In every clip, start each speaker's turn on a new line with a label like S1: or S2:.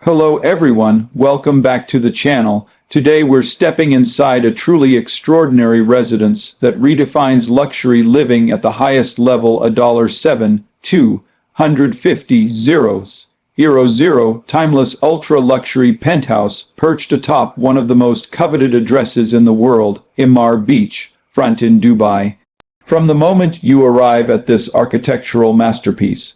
S1: Hello everyone, welcome back to the channel. Today we're stepping inside a truly extraordinary residence that redefines luxury living at the highest level. $1,250 timeless ultra-luxury penthouse perched atop one of the most coveted addresses in the world, Emaar Beachfront in Dubai. From the moment you arrive at this architectural masterpiece,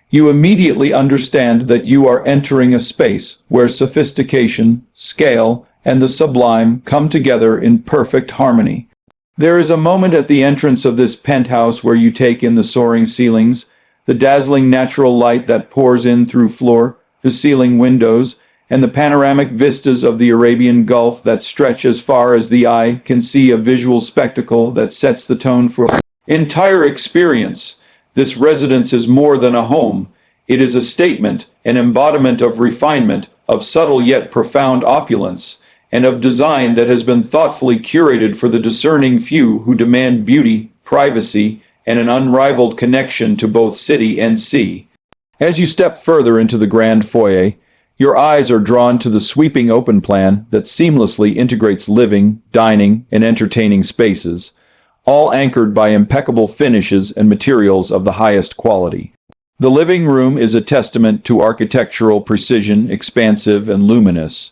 S1: you immediately understand that you are entering a space where sophistication, scale, and the sublime come together in perfect harmony. There is a moment at the entrance of this penthouse where you take in the soaring ceilings, the dazzling natural light that pours in through floor-to-ceiling windows, and the panoramic vistas of the Arabian Gulf that stretch as far as the eye can see, a visual spectacle that sets the tone for the entire experience. This residence is more than a home. It is a statement, an embodiment of refinement, of subtle yet profound opulence, and of design that has been thoughtfully curated for the discerning few who demand beauty, privacy, and an unrivaled connection to both city and sea. As you step further into the grand foyer, your eyes are drawn to the sweeping open plan that seamlessly integrates living, dining, and entertaining spaces, all anchored by impeccable finishes and materials of the highest quality. The living room is a testament to architectural precision, expansive and luminous,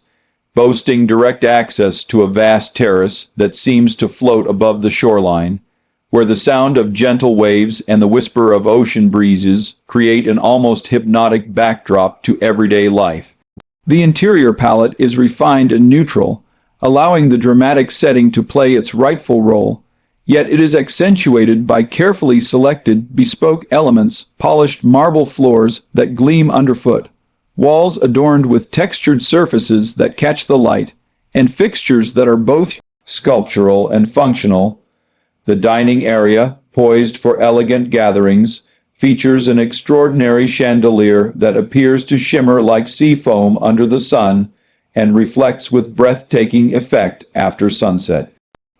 S1: boasting direct access to a vast terrace that seems to float above the shoreline, where the sound of gentle waves and the whisper of ocean breezes create an almost hypnotic backdrop to everyday life. The interior palette is refined and neutral, allowing the dramatic setting to play its rightful role. Yet it is accentuated by carefully selected, bespoke elements, polished marble floors that gleam underfoot, walls adorned with textured surfaces that catch the light, and fixtures that are both sculptural and functional. The dining area, poised for elegant gatherings, features an extraordinary chandelier that appears to shimmer like sea foam under the sun and reflects with breathtaking effect after sunset.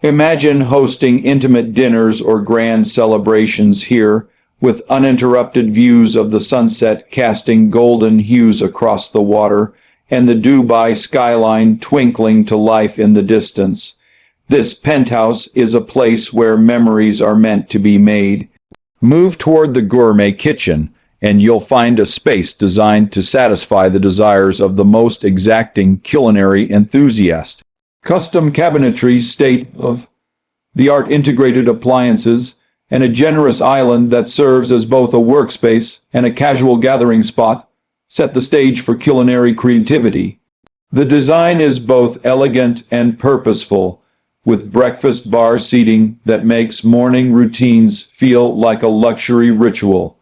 S1: Imagine hosting intimate dinners or grand celebrations here, with uninterrupted views of the sunset casting golden hues across the water and the Dubai skyline twinkling to life in the distance. This penthouse is a place where memories are meant to be made. Move toward the gourmet kitchen, and you'll find a space designed to satisfy the desires of the most exacting culinary enthusiast. Custom cabinetry, state-of-the-art integrated appliances, and a generous island that serves as both a workspace and a casual gathering spot set the stage for culinary creativity. The design is both elegant and purposeful, with breakfast bar seating that makes morning routines feel like a luxury ritual.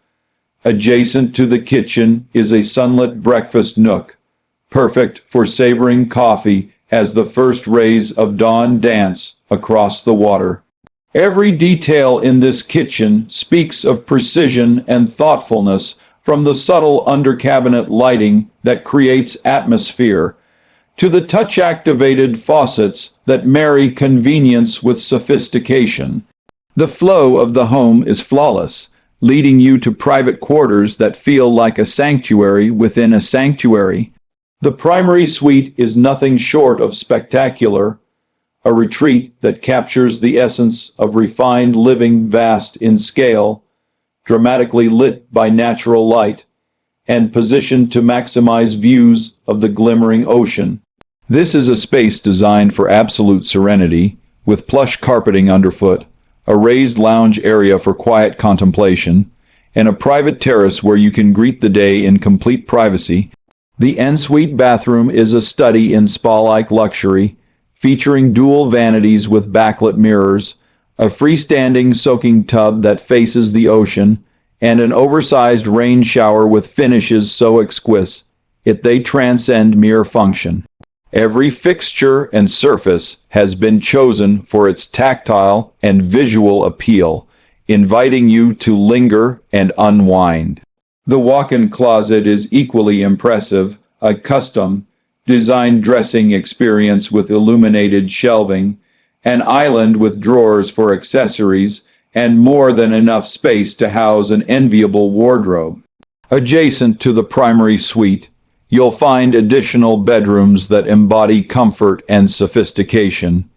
S1: Adjacent to the kitchen is a sunlit breakfast nook, perfect for savoring coffee as the first rays of dawn dance across the water. Every detail in this kitchen speaks of precision and thoughtfulness, from the subtle under-cabinet lighting that creates atmosphere, to the touch-activated faucets that marry convenience with sophistication. The flow of the home is flawless, leading you to private quarters that feel like a sanctuary within a sanctuary. The primary suite is nothing short of spectacular, a retreat that captures the essence of refined living, vast in scale, dramatically lit by natural light, and positioned to maximize views of the glimmering ocean. This is a space designed for absolute serenity, with plush carpeting underfoot, a raised lounge area for quiet contemplation, and a private terrace where you can greet the day in complete privacy. The ensuite bathroom is a study in spa-like luxury, featuring dual vanities with backlit mirrors, a freestanding soaking tub that faces the ocean, and an oversized rain shower with finishes so exquisite they transcend mere function. Every fixture and surface has been chosen for its tactile and visual appeal, inviting you to linger and unwind. The walk-in closet is equally impressive, a custom-designed dressing experience with illuminated shelving, an island with drawers for accessories, and more than enough space to house an enviable wardrobe. Adjacent to the primary suite, you'll find additional bedrooms that embody comfort and sophistication,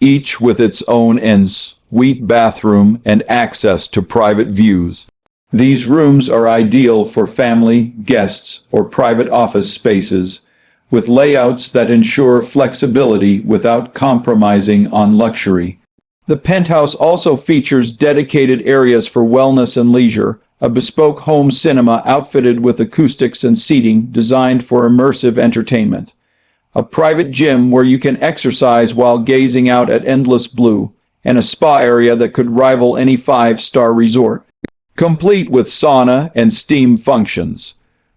S1: each with its own en-suite bathroom and access to private views. These rooms are ideal for family, guests, or private office spaces, with layouts that ensure flexibility without compromising on luxury. The penthouse also features dedicated areas for wellness and leisure, a bespoke home cinema outfitted with acoustics and seating designed for immersive entertainment, a private gym where you can exercise while gazing out at endless blue, and a spa area that could rival any five-star resort, complete with sauna and steam functions.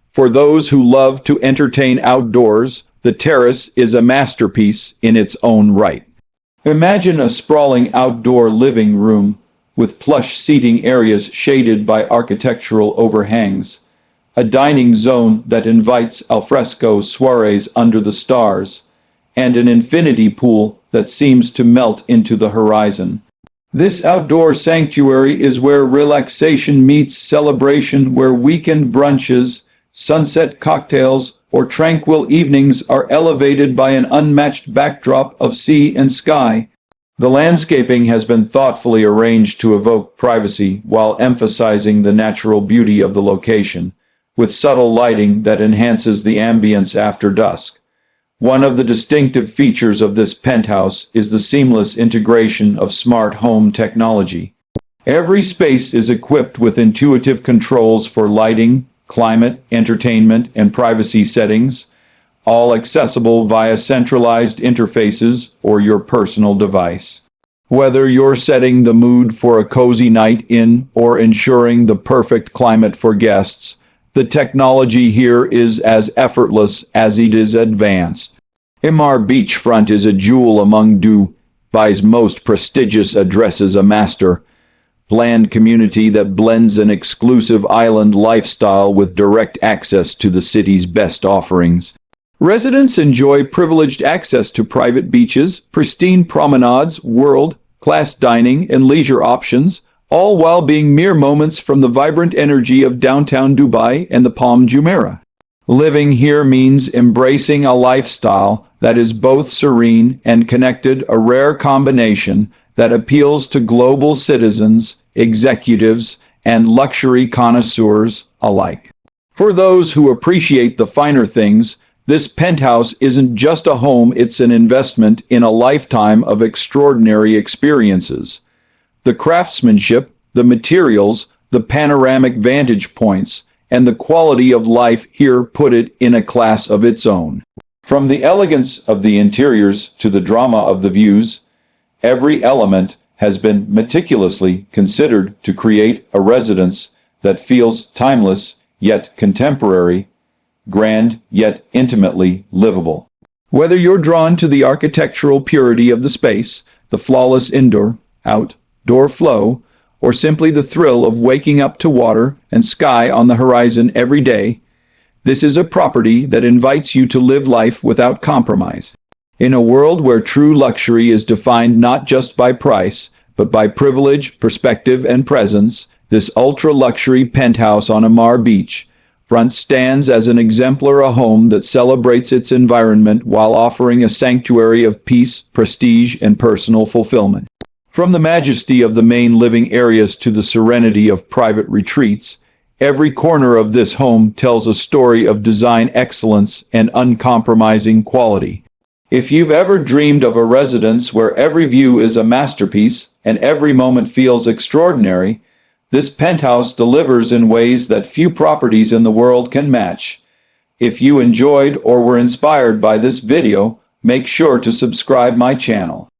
S1: For those who love to entertain outdoors, the terrace is a masterpiece in its own right. Imagine a sprawling outdoor living room with plush seating areas shaded by architectural overhangs, a dining zone that invites alfresco soirees under the stars, and an infinity pool that seems to melt into the horizon. This outdoor sanctuary is where relaxation meets celebration, where weekend brunches, sunset cocktails, or tranquil evenings are elevated by an unmatched backdrop of sea and sky. The landscaping has been thoughtfully arranged to evoke privacy while emphasizing the natural beauty of the location, with subtle lighting that enhances the ambience after dusk. One of the distinctive features of this penthouse is the seamless integration of smart home technology. Every space is equipped with intuitive controls for lighting, climate, entertainment, and privacy settings, all accessible via centralized interfaces or your personal device. Whether you're setting the mood for a cozy night in or ensuring the perfect climate for guests, the technology here is as effortless as it is advanced. Emaar Beachfront is a jewel among Dubai's most prestigious addresses, a master planned community that blends an exclusive island lifestyle with direct access to the city's best offerings. Residents enjoy privileged access to private beaches, pristine promenades, world-class dining, and leisure options, all while being mere moments from the vibrant energy of downtown Dubai and the Palm Jumeirah. Living here means embracing a lifestyle that is both serene and connected, a rare combination that appeals to global citizens, executives, and luxury connoisseurs alike. For those who appreciate the finer things, this penthouse isn't just a home, it's an investment in a lifetime of extraordinary experiences. The craftsmanship, the materials, the panoramic vantage points, and the quality of life here put it in a class of its own. From the elegance of the interiors to the drama of the views, every element has been meticulously considered to create a residence that feels timeless yet contemporary, grand yet intimately livable. Whether you're drawn to the architectural purity of the space, the flawless indoor-outdoor flow, or simply the thrill of waking up to water and sky on the horizon every day, this is a property that invites you to live life without compromise. In a world where true luxury is defined not just by price, but by privilege, perspective, and presence, this ultra-luxury penthouse on Emaar Beachfront stands as an exemplar, a home that celebrates its environment while offering a sanctuary of peace, prestige, and personal fulfillment. From the majesty of the main living areas to the serenity of private retreats, every corner of this home tells a story of design excellence and uncompromising quality. If you've ever dreamed of a residence where every view is a masterpiece and every moment feels extraordinary, this penthouse delivers in ways that few properties in the world can match. If you enjoyed or were inspired by this video, make sure to subscribe my channel.